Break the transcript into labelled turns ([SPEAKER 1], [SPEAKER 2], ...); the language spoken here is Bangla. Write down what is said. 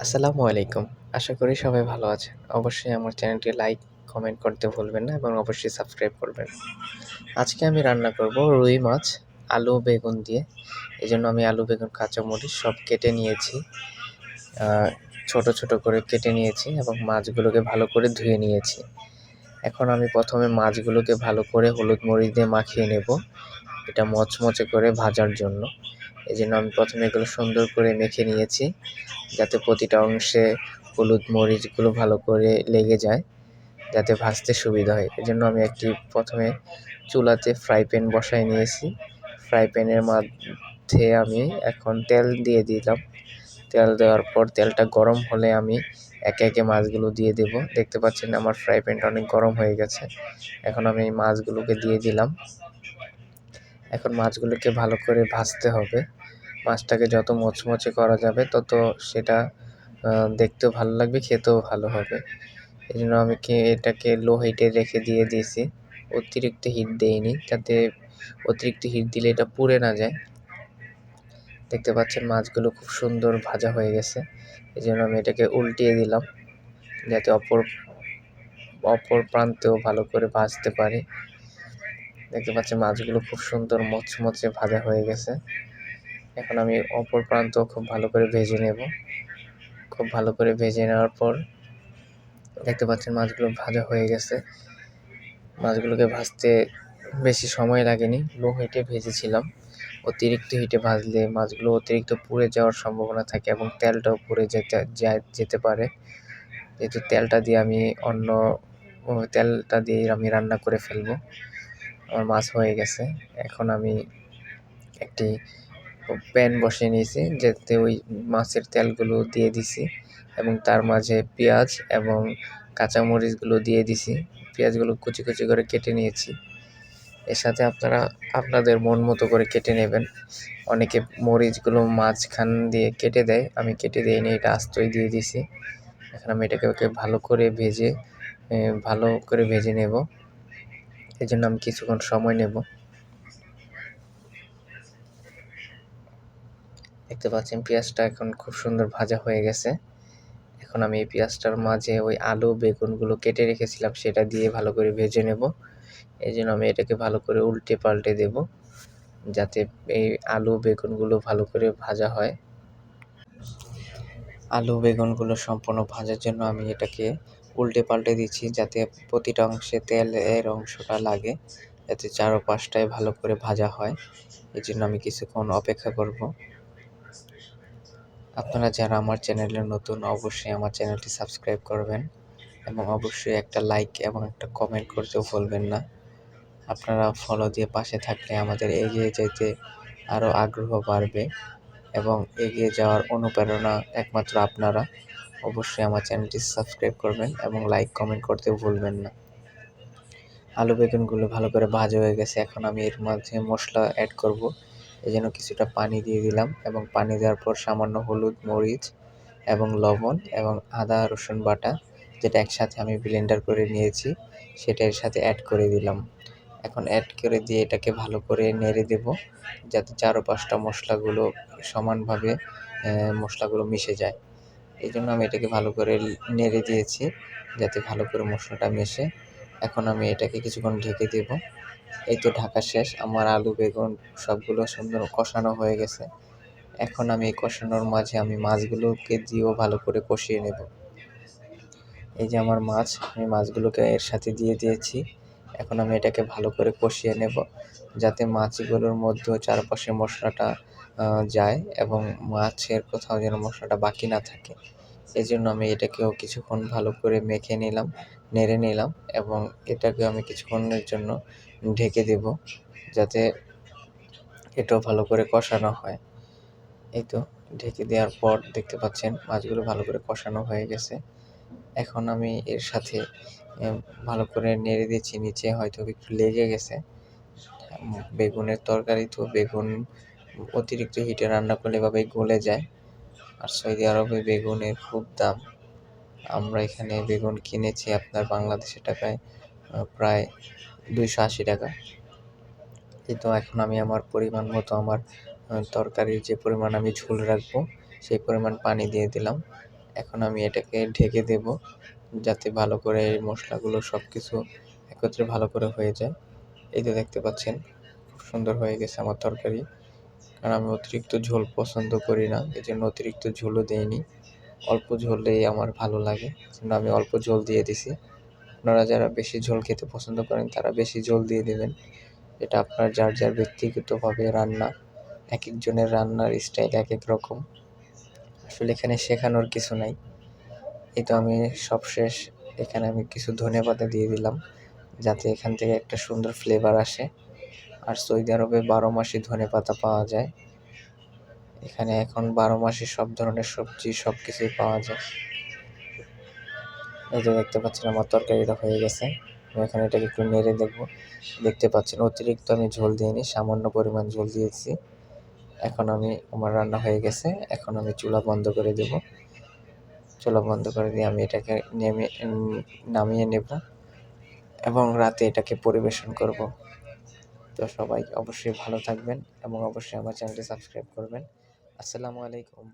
[SPEAKER 1] আসসালামু আলাইকুম। আশা করি সবাই ভালো আছেন। অবশ্যই আমার চ্যানেলটি লাইক, কমেন্ট করতে ভুলবেন না এবং অবশ্যই সাবস্ক্রাইব করবেন। আজকে আমি রান্না করব রুই মাছ, আলু, বেগুন দিয়ে। এজন্য আমি আলু, বেগুন, কাঁচামরিচ সব কেটে নিয়েছি। আ ছোট, ছোট করে কেটে নিয়েছি এবং মাছগুলোকে ভালো করে ধুয়ে নিয়েছি। এখন আমি ১ম এ মাছগুলোকে ভালো করে হলুদ, মরিচ দিয়ে মাখিয়ে নেব। এটা মচমচে করে ভাজার জন্য। এজন্য আমি ১ম এ এগুলো সুন্দর করে মেখে নিয়েছি, যাতে প্রতিটা অংশে হলুদ, মরিচগুলো ভালো করে লেগে যায়, যাতে ভাজতে সুবিধা হয়। এজন্য আমি ১ম এ চুলাতে ফ্রাই প্যান বসায় নিয়েছি। ফ্রাই প্যানের মধ্যে আমি এখন তেল দিয়ে দিলাম। তেল দেওয়ার পর তেলটা গরম হলে আমি একে, একে মাছগুলো দিয়ে দেব। দেখতে পাচ্ছেন আমার ফ্রাই প্যানটা অনেক গরম হয়ে গেছে। এখন আমি এই মাছগুলোকে দিয়ে দিলাম। এখন মাছগুলোকে ভালো করে ভাজতে হবে। মাছটাকে যত মচমচে করা যাবে তত সেটা দেখতেও ভালো লাগবে, খেতেও ভালো হবে। এজন্য আমি এটাকে লো হিটে রেখে দিয়ে দিয়েছি। অতিরিক্ত হিট দেইনি, যাতে অতিরিক্ত হিট দিলে এটা পুড়ে না যায়। দেখতে পাচ্ছেন মাছগুলো খুব সুন্দর ভাজা হয়ে গেছে। এজন্য আমি এটাকে উল্টিয়ে দিলাম, যাতে অপর প্রান্তেও ভালো করে ভাজতে পারি। দেখতে পাচ্ছেন মাছগুলো খুব সুন্দর মচমচে ভাজা হয়ে গেছে। এখন আমি অপর প্রান্তও খুব ভালো করে ভেজে নেব। খুব ভালো করে ভেজে নেওয়ার পর দেখতে পাচ্ছেন মাছগুলো ভাজা হয়ে গেছে। মাছগুলোকে ভাজতে বেশি সময় লাগেনি, লো হিটে ভেজেছিলাম। অতিরিক্ত হিটে ভাজলে মাছগুলো অতিরিক্ত পুড়ে যাওয়ার সম্ভাবনা থাকে এবং তেলটাও পুড়ে যেতে পারে। যেহেতু তেলটা দিয়ে আমি রান্না করে ফেলবো। আমার মাছ হয়ে গেছে। এখন আমি একটি প্যান বসিয়ে নিয়েছি, যাতে ওই মাছের তেলগুলো দিয়ে দিছি এবং তার মাঝে পেঁয়াজ এবং কাঁচামরিচগুলো দিয়ে দিছি। পেঁয়াজগুলো কুচি, কুচি করে কেটে নিয়েছি। এর সাথে আপনারা আপনাদের মন মতো করে কেটে নেবেন। অনেকে মরিচগুলো মাঝখান দিয়ে কেটে দেয়, আমি কেটে দেইনি, এটা আস্তই দিয়ে দিছি। এখন আমি এটাকে ভালো করে ভেজে নেব। এজন্য আমি কিছুক্ষণ সময় নেব। দেখতে পাচ্ছেন পেঁয়াজটা এখন খুব সুন্দর ভাজা হয়ে গেছে। এখন আমি এই পেঁয়াজটার মাঝে ওই আলু, বেগুনগুলো কেটে রেখেছিলাম সেটা দিয়ে ভালো করে ভেজে নেব। এজন্য আমি এটাকে ভালো করে উল্টে পাল্টে দেব, যাতে এই আলু, বেগুনগুলো ভালো করে ভাজা হয়। আলু, বেগুনগুলো সম্পূর্ণ ভাজার জন্য আমি এটাকে উল্টে পাল্টে দিচ্ছি, যাতে প্রতিটা অংশে তেলের অংশটা লাগে, যাতে চারপাশটায় ভালো করে ভাজা হয়। এজন্য আমি কিছুক্ষণ অপেক্ষা করব। আপনারা যারা আমার চ্যানেলে নতুন, অবশ্যই আমার চ্যানেলটি সাবস্ক্রাইব করবেন এবং অবশ্যই একটা লাইক এবং একটা কমেন্ট করতেও ভুলবেন না। আপনারা ফলো দিয়ে পাশে থাকলে আমাদের এগিয়ে যেতে আরও আগ্রহ বাড়বে এবং এগিয়ে যাওয়ার অনুপ্রেরণা একমাত্র আপনারা। অবশ্যই আমার চ্যানেলটি সাবস্ক্রাইব করবেন এবং লাইক, কমেন্ট করতেও ভুলবেন না। আলু, বেগুনগুলো ভালো করে ভাজা হয়ে গেছে। এখন আমি এর মাঝে মশলা অ্যাড করব। এজন্য কিছুটা পানি দিয়ে দিলাম এবং পানি দেওয়ার পর সামান্য হলুদ, মরিচ এবং লবণ এবং আদা, রসুন বাটা, যেটা একসাথে আমি ব্লেন্ডার করে নিয়েছি, সেটা এর সাথে অ্যাড করে দিলাম। এখন অ্যাড করে দিয়ে এটাকে ভালো করে নেড়ে দেব, যাতে চারপাশটা সমানভাবে মশলাগুলো মিশে যায়। এইজন্য আমি এটাকে ভালো করে নেড়ে দিয়েছি, যাতে ভালো করে মশলাটা মেশে। এখন আমি এটাকে কিছুক্ষণ ঢেকে দেব। এই তো ঢাকা শেষ। আমার আলু, বেগুন সবগুলো সুন্দর কষানো হয়ে গেছে। এখন আমি এই কষানোর মাঝে আমি মাছগুলোকে দিয়েও ভালো করে কষিয়ে নেব। এই যে আমার মাছ, আমি মাছগুলোকে এর সাথে দিয়ে দিয়েছি। এখন আমি এটাকে ভালো করে কষিয়ে নেব, যাতে মাছগুলোর মধ্যেও চারপাশে মশলাটা যায় এবং মাছের কোথাও যেন মশলাটা বাকি না থাকে। এজন্য আমি এটাকেও কিছুক্ষণ ভালো করে মেখে নিলাম, নেড়ে নিলাম এবং এটাকে আমি কিছুক্ষণের জন্য ঢেকে দেব, যাতে এটাও ভালো করে কষানো হয়। এই তো ঢেকে দেওয়ার পর দেখতে পাচ্ছেন মাছগুলো ভালো করে কষানো হয়ে গেছে। এখন আমি এর সাথে ভালো করে নেড়ে দিচ্ছি। নিচে হয়তো একটু লেগে গেছে। বেগুনের তরকারি তো বেগুন অতিরিক্ত হিটে রান্না করলে এভাবেই গলে যায়। আর সৌদি আরবে বেগুনের খুব দাম। আমরা এখানে বেগুন কিনেছি আপনার বাংলাদেশি টাকায় প্রায় 280 টাকা। কিন্তু এখন আমি আমার পরিমাণ মতো তরকারির যে পরিমাণ আমি ঝোল রাখবো, সেই পরিমাণ পানি দিয়ে দিলাম। এখন আমি এটাকে ঢেকে দেব, যাতে ভালো করে এই মশলাগুলো সব কিছু একত্রে ভালো করে হয়ে যায়। এই যে দেখতে পাচ্ছেন খুব সুন্দর হয়ে গেছে আমার তরকারি। কারণ আমি অতিরিক্ত ঝোল পছন্দ করি না, এজন্য অতিরিক্ত ঝোলও দেইনি। অল্প ঝোলেই আমার ভালো লাগে, সেজন্য আমি অল্প ঝোল দিয়ে দিছি। আপনারা যারা বেশি ঝোল খেতে পছন্দ করেন তারা বেশি ঝোল দিয়ে দেবেন। এটা আপনার যার যার ব্যক্তিগতভাবে রান্না, একেকজনের রান্নার স্টাইল একেক রকম। আসলে এখানে শেখানোর কিছু নাই। এই তো আমি সবশেষ এখানে আমি কিছু ধনেপাতা দিয়ে দিলাম, যাতে এখান থেকে একটা সুন্দর ফ্লেভার আসে। আর সৌদি আরবে 12 মাসই ধনেপাতা পাওয়া যায়। এখানে এখন 12 মাসই সব ধরনের সবজি সবকিছুই পাওয়া যায়। এই যে দেখতে পাচ্ছেন আমার তরকারিটা হয়ে গেছে। আমি এখন এটাকে একটু নেড়ে দেখবো। দেখতে পাচ্ছেন অতিরিক্ত আমি ঝোল দিইনি, সামান্য পরিমাণ ঝোল দিয়েছি। এখন আমার রান্না হয়ে গেছে। এখন আমি চুলা বন্ধ করে দেব। চুলা বন্ধ করে দিয়ে আমি এটাকে নামিয়ে নেব এবং রাতে এটাকে পরিবেশন করব। তো সবাই অবশ্যই ভালো থাকবেন এবং অবশ্যই আমার চ্যানেলটি সাবস্ক্রাইব করবেন। আসসালামু আলাইকুম।